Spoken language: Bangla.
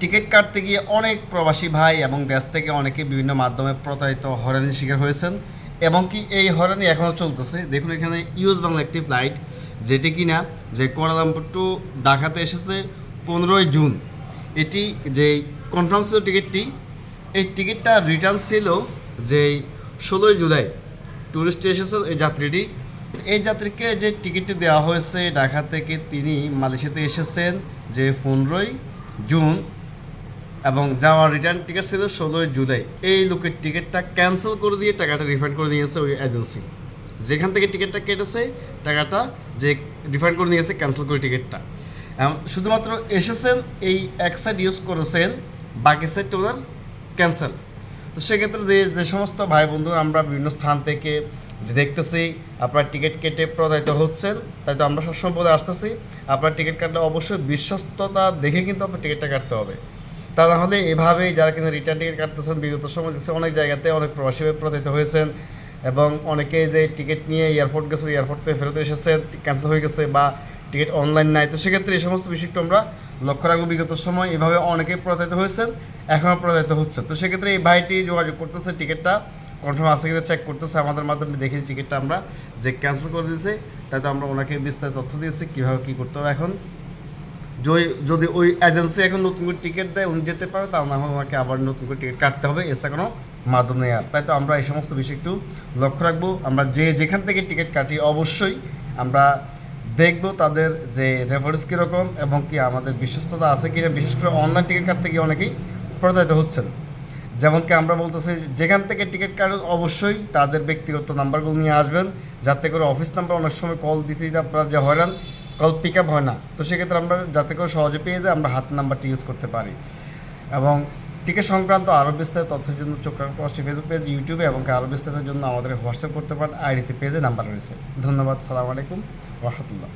টিকিট কাটতে গিয়ে অনেক প্রবাসী ভাই এবং দেশ থেকে অনেকে বিভিন্ন মাধ্যমে প্রতারিত হয়রানির শিকার হয়েছেন এবং কি এই হয়রানি এখনও চলতেছে। দেখুন এখানে ইউএস বাংলা একটি ফ্লাইট যেটি কিনা যে কুয়ালালামপুর টু ঢাকাতে এসেছে 15 জুন। এটি যে কনফার্ম ছিল টিকিটটি, এই টিকিটটা রিটার্ন ছিল যে 16 জুলাই। ট্যুরিস্টে এসেছেন এই যাত্রীটি, এই যাত্রীকে যে টিকিটটি দেওয়া হয়েছে ঢাকা থেকে, তিনি মালয়েশিয়াতে এসেছেন যে 15 জুন এবং যাওয়ার রিটার্ন টিকিট ছিল 16 জুলাই। এই লোকের টিকিটটা ক্যান্সেল করে দিয়ে টাকাটা রিফান্ড করে নিয়েছে ওই এজেন্সি, যেখান থেকে টিকিটটা কেটেছে টাকাটা যে রিফান্ড করে নিয়েছে ক্যান্সেল করে টিকিটটা। শুধুমাত্র এসেছেন এই এক সাইড ইউজ করেছেন, বাকি সাইডটা ওনার ক্যান্সেল। তো সেক্ষেত্রে যে সমস্ত ভাই বন্ধু আমরা বিভিন্ন স্থান থেকে যে দেখতেছি আপনার টিকিট কেটে প্রতারিত হচ্ছেন, তাই তো আমরা সবসময় বলে আসতেছি আপনার টিকিট কাটলে অবশ্যই বিশ্বস্ততা দেখে কিন্তু আপনার টিকিটটা কাটতে হবে। তা না হলে এভাবেই যারা কিন্তু রিটার্ন টিকিট কাটতেছেন বিগত সময় দেখছে অনেক জায়গাতে অনেক প্রবাসী প্রতারিত হয়েছেন এবং অনেকে যে টিকিট নিয়ে এয়ারপোর্ট গেছে, এয়ারপোর্ট থেকে ফেরত এসেছে, ক্যান্সেল হয়ে গেছে বা টিকিট অনলাইন নাই। তো সেক্ষেত্রে এই সমস্ত বিষয়টা আমরা লক্ষ্য রাখবো। বিগত সময় এভাবে অনেকেই প্রতারিত হয়েছেন, এখনও প্রতারিত হচ্ছে। তো সেক্ষেত্রে এই ভাইটি যোগাযোগ করতেছে, টিকিটটা কনফার্ম আছে কিনা চেক করতেছে, আমাদের মাধ্যমে দেখেছি টিকিটটা আমরা যে ক্যান্সেল করে দিয়েছি। তাই তো আমরা ওনাকে বিস্তারিত তথ্য দিয়েছি কীভাবে কী করতে হবে। এখন যদি ওই এজেন্সি এখন নতুন করে টিকিট দেয় উনি যেতে পারে, তাহলে না হলে ওনাকে আবার নতুন করে টিকিট কাটতে হবে, এসে কোনো মাধ্যম নেই আর। তাই তো আমরা এই সমস্ত বিষয় একটু লক্ষ্য রাখবো। আমরা যেখান থেকে টিকিট কাটি অবশ্যই আমরা দেখব তাদের যে রেফারেন্স কীরকম এবং কি আমাদের বিশ্বস্ততা আছে কিনা। বিশেষ করে অনলাইন টিকিট কাটতে গিয়ে অনেকেই প্রতারিত হচ্ছেন। যেমন কি আমরা বলতেছি যেখান থেকে টিকিট কাটেন অবশ্যই তাদের ব্যক্তিগত নাম্বারগুলো নিয়ে আসবেন, যাতে করে অফিস নাম্বার অনেক সময় কল দিতে দিতে আপনার যে হয়রান, কল পিক আপ হয় না। তো সেক্ষেত্রে আমরা যাতে করে সহজে পেয়ে যাই আমরা হাত নাম্বারটি ইউজ করতে পারি। এবং টিকিট সংক্রান্ত আরও বিস্তারিত তথ্যের জন্য চোখ রাখুন ফেসবুক পেজ, ইউটিউবে এবং আরও বিস্তারিতের জন্য আমাদের হোয়াটসঅ্যাপ করতে পারেন, আইডিতে পেজে নাম্বার রয়েছে। ধন্যবাদ। সালামু আলাইকুম ওয়া রাহমাতুল্লাহ।